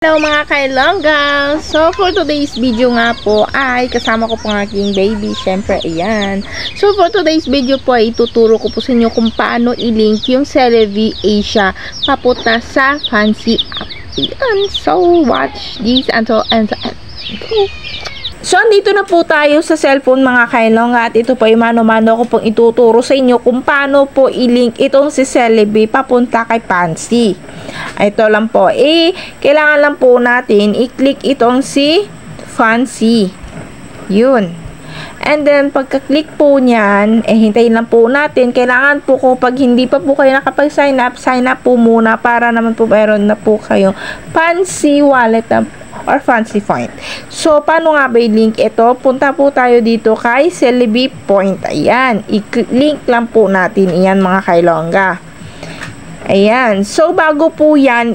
Hello mga kailongga! So for today's video nga po ay kasama ko po ang aking baby. Syempre, ayan. So for today's video po ay ituturo ko po sa inyo kung paano i-link yung Celebi Asia papunta sa Fancy app. Ayan. So watch this until end. Go! So, andito na po tayo sa cellphone mga kailongga at ito po ay mano-mano ko pong ituturo sa inyo kung paano po i-link itong si Celebi papunta kay Fancy. Ito lang po. Kailangan lang po natin i-click itong si Fancy. Yun. And then, pagka-click po niyan, hintayin lang po natin. Kailangan po kapag hindi pa po kayo nakapag-sign up po muna para naman po mayroon na po kayo Fancy wallet na or Fancy Point. So, paano nga ba i-link ito? Punta po tayo dito kay Celebi Point. Ayan. I-link lang po natin. Ayan mga kailongga. Ayan. So, bago po yan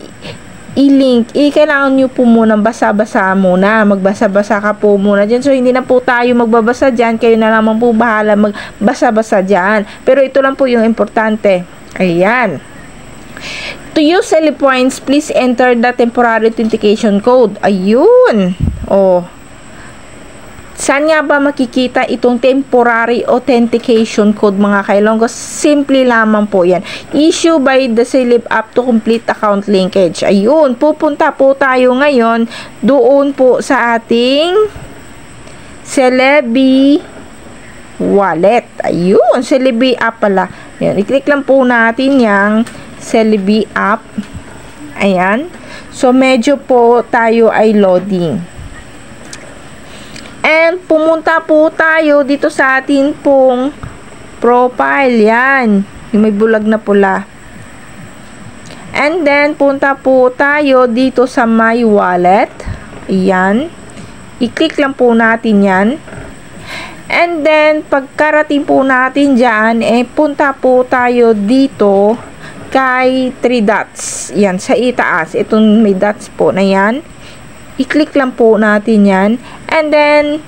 i-link, kailangan nyo po muna basa-basa muna. Magbasa-basa ka po muna dyan. So, hindi na po tayo magbabasa dyan. Kayo na naman po bahala magbasa-basa dyan. Pero ito lang po yung importante. Ayan. To use Celebi Points, please enter the temporary authentication code. Ayun. Oh. Saan nga ba makikita itong temporary authentication code mga kailongga? Simple lamang po yan. Issue by the Celebi app to complete account linkage. Ayun. Pupunta po tayo ngayon doon po sa ating Celebi wallet. Ayun. Celebi app pala. Ayan. I-click lang po natin yung Celebi app. Ayan. So, medyo po tayo ay loading. And, pumunta po tayo dito sa atin pong profile. Yan. Yung may bulag na pula. And then, punta po tayo dito sa my wallet. Ayan. I-click lang po natin yan. And then, pagkarating po natin dyan, punta po tayo dito kay 3 dots. Yan, sa itaas. Itong may dots po na yan. I-click lang po natin yan. And then,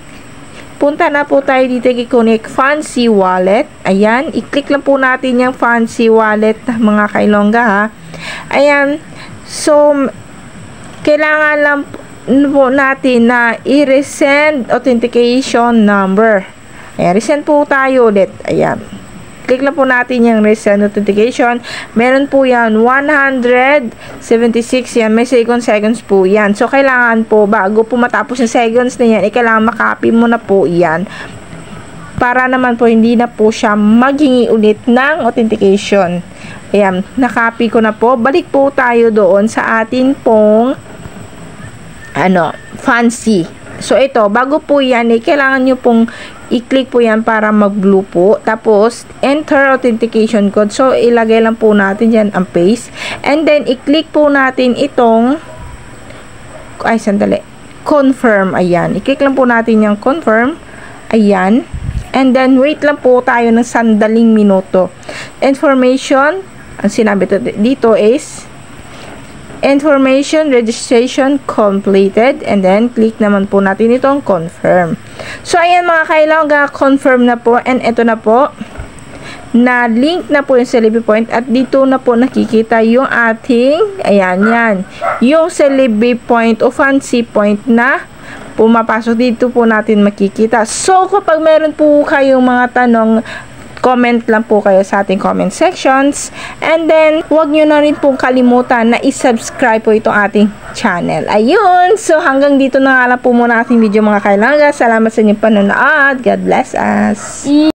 punta na po tayo dito kay Connect Fancy Wallet. Ayan. I-click lang po natin yung Fancy Wallet, mga kailongga ha. Ayan. So, kailangan lang po natin na i-resend authentication number. Ayan. Resend po tayo ulit. Ayan. Click lang po natin yung resend notification. Meron po yan 176 yan. May seconds po yan. So, kailangan po bago po matapos yung seconds na yan, kailangan makopy mo na po yan. Para naman po hindi na po siya maghingi ulit ng authentication. Ayan. Nakopy ko na po. Balik po tayo doon sa atin pong Fancy. So, ito. Bago po yan, kailangan nyo pong i-click po yan para mag-blue po. Tapos, enter authentication code. So, ilagay lang po natin yan ang paste. And then, i-click po natin itong confirm. Ayan. I-click lang po natin yung confirm. Ayan. And then, wait lang po tayo ng sandaling minuto. Information, ang sinabi dito is information registration completed, and then click naman po natin itong confirm. So ayan mga kailongga, confirm na po, and ito na po na link na po yung Celebi Point, at dito na po nakikita yung ating ayan yan, yung Celebi Point o Fancy Point na pumapasok. Dito po natin makikita. So kapag meron po kayong mga tanong, comment lang po kayo sa ating comment sections. And then, huwag nyo na rin pong kalimutan na i-subscribe po itong ating channel. Ayun! So, hanggang dito na nga lang po muna ating video mga kailongga. Salamat sa inyong panonood. God bless us!